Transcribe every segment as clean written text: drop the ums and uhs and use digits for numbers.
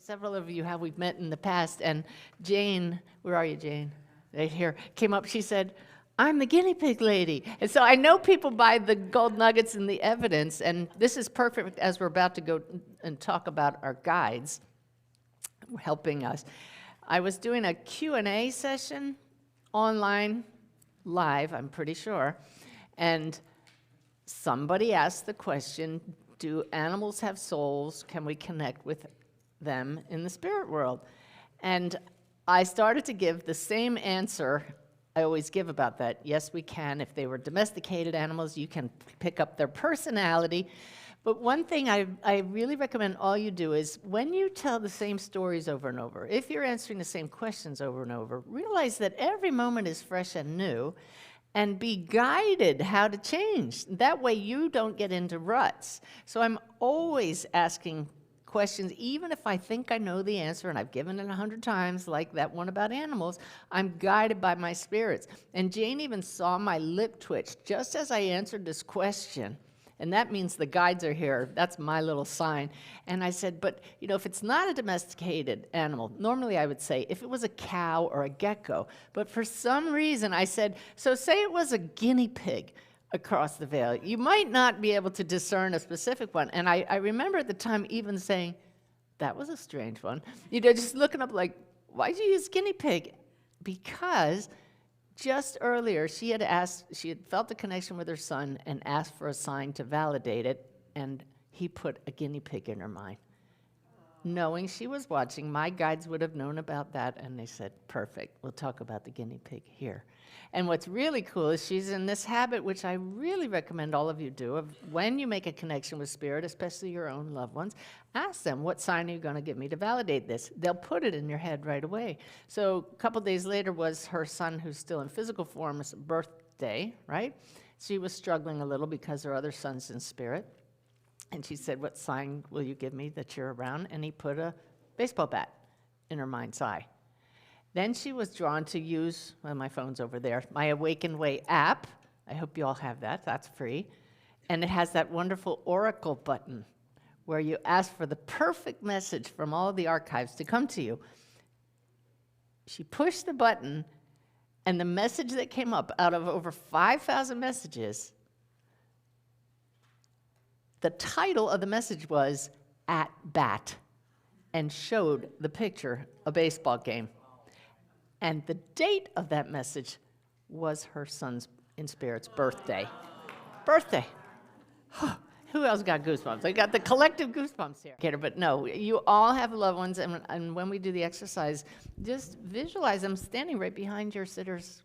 several of you how we've met in the past, and Jane, where are you, Jane? Right here, came up, she said, I'm the guinea pig lady. And so I know people buy the gold nuggets and the evidence, and this is perfect as we're about to go and talk about our guides helping us. I was doing a Q&A session online, live, I'm pretty sure, and somebody asked the question, do animals have souls? Can we connect with them in the spirit world? And I started to give the same answer I always give about that. Yes, we can. If they were domesticated animals, you can pick up their personality. But one thing I really recommend all you do is when you tell the same stories over and over, if you're answering the same questions over and over, realize that every moment is fresh and new, and be guided how to change. That way you don't get into ruts. So I'm always asking questions, even if I think I know the answer, and I've given it 100 times, like that one about animals, I'm guided by my spirits. And Jane even saw my lip twitch just as I answered this question. And that means the guides are here. That's my little sign. And I said, but you know, if it's not a domesticated animal, normally I would say if it was a cow or a gecko, but for some reason I said, so say it was a guinea pig across the veil. You might not be able to discern a specific one. And I remember at the time even saying, that was a strange one. You know, just looking up like, why'd you use guinea pig? Because just earlier, she had felt a connection with her son and asked for a sign to validate it, and he put a guinea pig in her mind. Knowing she was watching, my guides would have known about that, and they said, perfect, we'll talk about the guinea pig here. And what's really cool is she's in this habit, which I really recommend all of you do, of when you make a connection with spirit, especially your own loved ones, ask them, what sign are you going to give me to validate this? They'll put it in your head right away. So a couple days later was her son, who's still in physical form's birthday, right? She was struggling a little because her other son's in spirit. And she said, what sign will you give me that you're around? And he put a baseball bat in her mind's eye. Then she was drawn to use, well, my phone's over there, my Awaken Way app. I hope you all have that. That's free. And it has that wonderful oracle button where you ask for the perfect message from all of the archives to come to you. She pushed the button, and the message that came up out of over 5,000 messages, the title of the message was At Bat, and showed the picture, a baseball game. And the date of that message was her son's in spirit's birthday. Birthday. Who else got goosebumps? I got the collective goosebumps here. But no, you all have loved ones, and when we do the exercise, just visualize them standing right behind your sitter's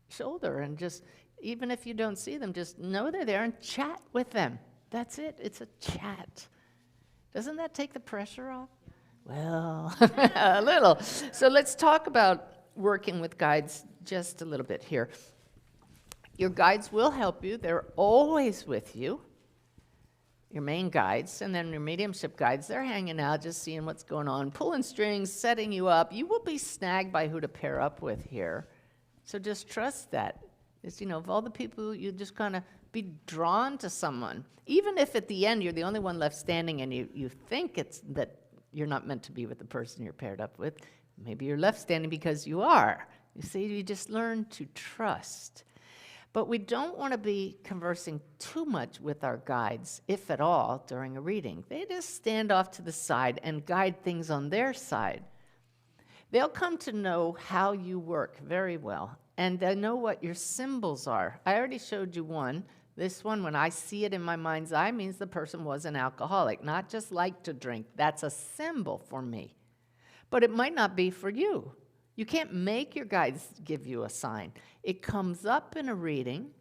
shoulder, and just, even if you don't see them, just know they're there and chat with them. That's it. It's a chat. Doesn't that take the pressure off? Well, a little. So let's talk about working with guides just a little bit here. Your guides will help you. They're always with you. Your main guides, and then your mediumship guides, they're hanging out, just seeing what's going on, pulling strings, setting you up. You will be snagged by who to pair up with here. So just trust that. It's, you know, of all the people, you just kind of be drawn to someone. Even if at the end you're the only one left standing and you think it's that you're not meant to be with the person you're paired up with. Maybe you're left standing because you are. You see, you just learn to trust. But we don't want to be conversing too much with our guides, if at all, during a reading. They just stand off to the side and guide things on their side. They'll come to know how you work very well, and they know what your symbols are. I already showed you one. This one, when I see it in my mind's eye, means the person was an alcoholic, not just like to drink. That's a symbol for me. But it might not be for you. You can't make your guides give you a sign. It comes up in a reading.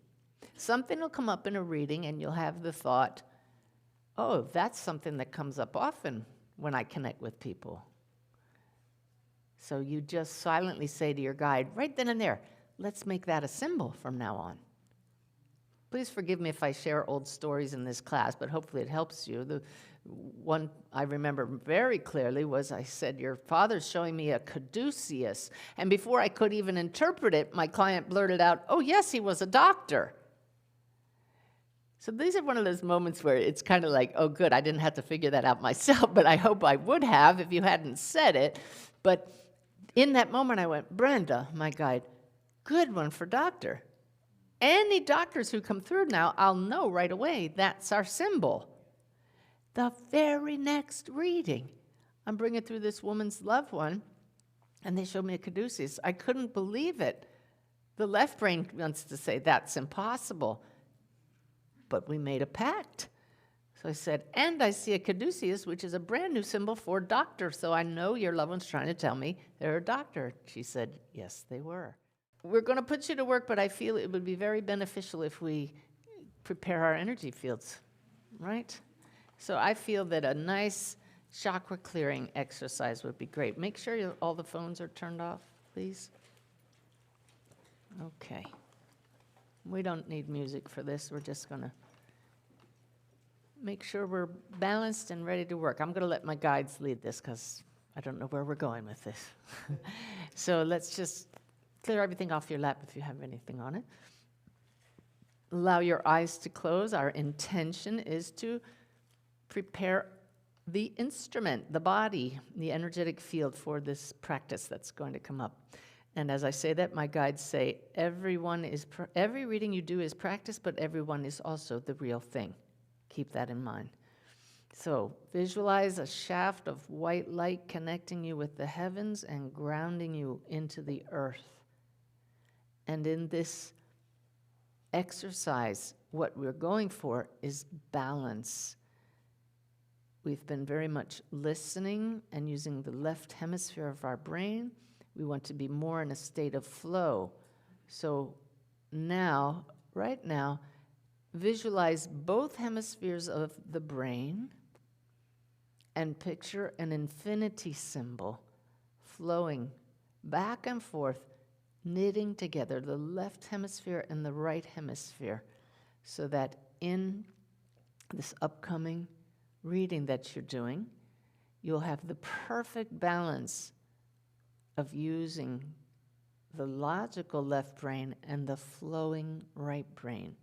Something will come up in a reading, and you'll have the thought, oh, that's something that comes up often when I connect with people. So you just silently say to your guide, right then and there, let's make that a symbol from now on. Please forgive me if I share old stories in this class, but hopefully it helps you. The one I remember very clearly was I said, your father's showing me a caduceus. And before I could even interpret it, my client blurted out, oh, yes, he was a doctor. So these are one of those moments where it's kind of like, oh, good, I didn't have to figure that out myself, but I hope I would have if you hadn't said it. But in that moment, I went, Brenda, my guide, good one for doctor. Any doctors who come through now, I'll know right away that's our symbol. The very next reading, I'm bringing through this woman's loved one, and they showed me a caduceus. I couldn't believe it. The left brain wants to say that's impossible. But we made a pact. So I said, and I see a caduceus, which is a brand new symbol for doctor. So I know your loved one's trying to tell me they're a doctor. She said, yes, they were. We're going to put you to work, but I feel it would be very beneficial if we prepare our energy fields, right? So I feel that a nice chakra clearing exercise would be great. Make sure all the phones are turned off, please. Okay. We don't need music for this. We're just going to make sure we're balanced and ready to work. I'm going to let my guides lead this because I don't know where we're going with this. So let's just clear everything off your lap if you have anything on it. Allow your eyes to close. Our intention is to prepare the instrument, the body, the energetic field for this practice that's going to come up. And as I say that, my guides say, every reading you do is practice, but everyone is also the real thing. Keep that in mind. So visualize a shaft of white light connecting you with the heavens and grounding you into the earth. And in this exercise, what we're going for is balance. We've been very much listening and using the left hemisphere of our brain. We want to be more in a state of flow. So now, right now, visualize both hemispheres of the brain and picture an infinity symbol flowing back and forth, knitting together the left hemisphere and the right hemisphere, so that in this upcoming reading that you're doing, you'll have the perfect balance of using the logical left brain and the flowing right brain.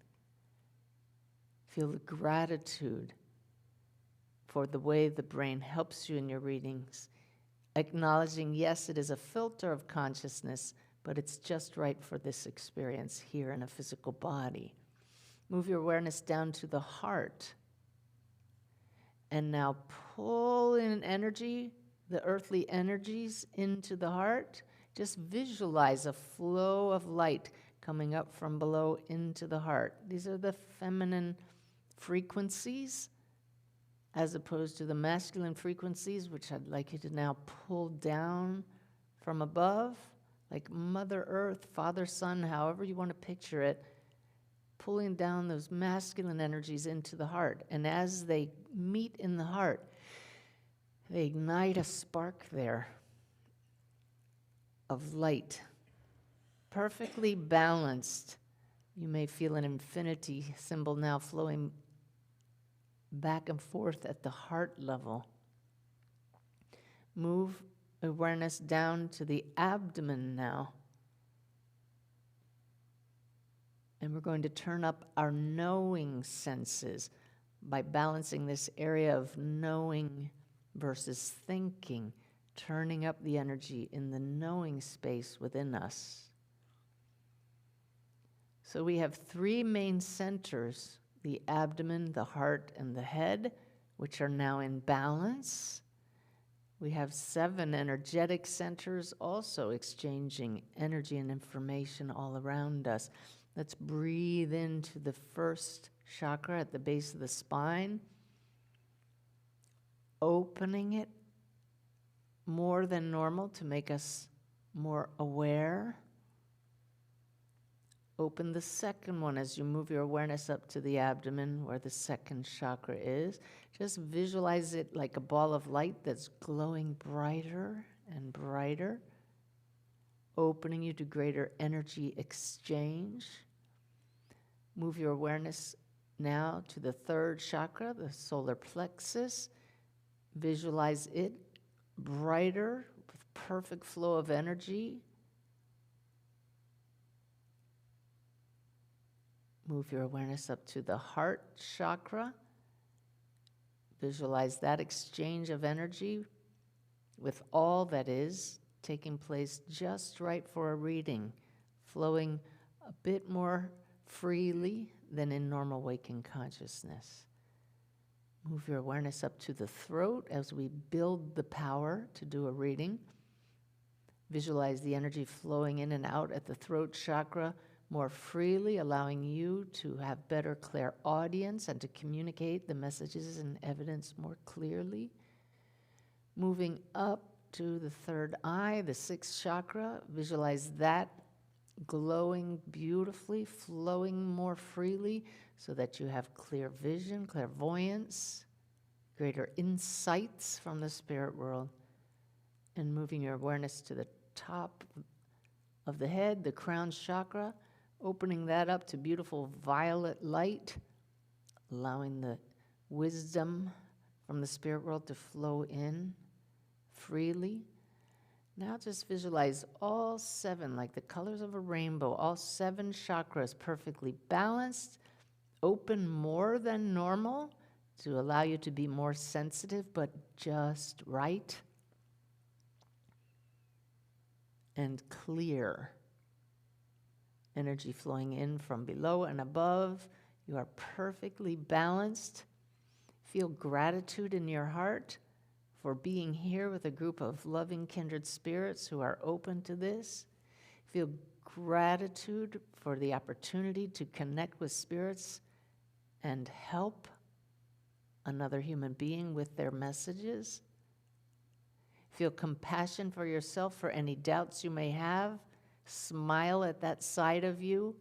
Feel the gratitude for the way the brain helps you in your readings, acknowledging, yes, it is a filter of consciousness, but it's just right for this experience here in a physical body. Move your awareness down to the heart. And now pull in energy, the earthly energies into the heart. Just visualize a flow of light coming up from below into the heart. These are the feminine frequencies as opposed to the masculine frequencies, which I'd like you to now pull down from above, like Mother Earth, Father, Son, however you want to picture it, pulling down those masculine energies into the heart. And as they meet in the heart, they ignite a spark there of light, perfectly balanced. You may feel an infinity symbol now flowing back and forth at the heart level. Move awareness down to the abdomen now. And we're going to turn up our knowing senses by balancing this area of knowing versus thinking, turning up the energy in the knowing space within us. So we have three main centers, the abdomen, the heart, and the head, which are now in balance. We have 7 energetic centers also exchanging energy and information all around us. Let's breathe into the first chakra at the base of the spine, opening it more than normal to make us more aware. Open the second one as you move your awareness up to the abdomen where the second chakra is. Just visualize it like a ball of light that's glowing brighter and brighter, opening you to greater energy exchange. Move your awareness now to the third chakra, the solar plexus. Visualize it brighter with perfect flow of energy. Move your awareness up to the heart chakra. Visualize that exchange of energy with all that is taking place just right for a reading, flowing a bit more freely than in normal waking consciousness. Move your awareness up to the throat as we build the power to do a reading. Visualize the energy flowing in and out at the throat chakra more freely, allowing you to have better clairaudience and to communicate the messages and evidence more clearly. Moving up to the third eye, the sixth chakra, visualize that glowing beautifully, flowing more freely so that you have clear vision, clairvoyance, greater insights from the spirit world. And moving your awareness to the top of the head, the crown chakra, opening that up to beautiful violet light, allowing the wisdom from the spirit world to flow in freely. Now just visualize all seven, like the colors of a rainbow, all seven chakras perfectly balanced, open more than normal to allow you to be more sensitive, but just right, and clear. Energy flowing in from below and above. You are perfectly balanced. Feel gratitude in your heart for being here with a group of loving kindred spirits who are open to this. Feel gratitude for the opportunity to connect with spirits and help another human being with their messages. Feel compassion for yourself for any doubts you may have. Smile at that side of you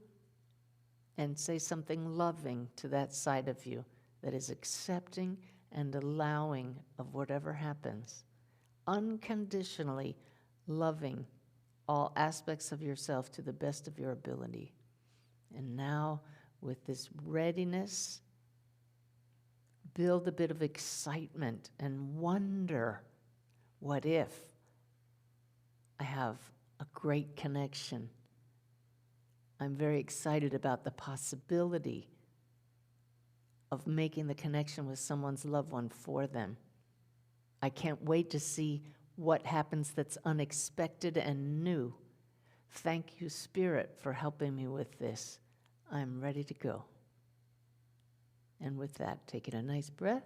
and say something loving to that side of you that is accepting and allowing of whatever happens. Unconditionally loving all aspects of yourself to the best of your ability. And now, with this readiness, build a bit of excitement and wonder, what if I have a great connection? I'm very excited about the possibility of making the connection with someone's loved one for them. I can't wait to see what happens that's unexpected and new. Thank you, Spirit, for helping me with this. I'm ready to go. And with that, taking a nice breath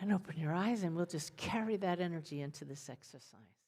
and open your eyes, and we'll just carry that energy into this exercise.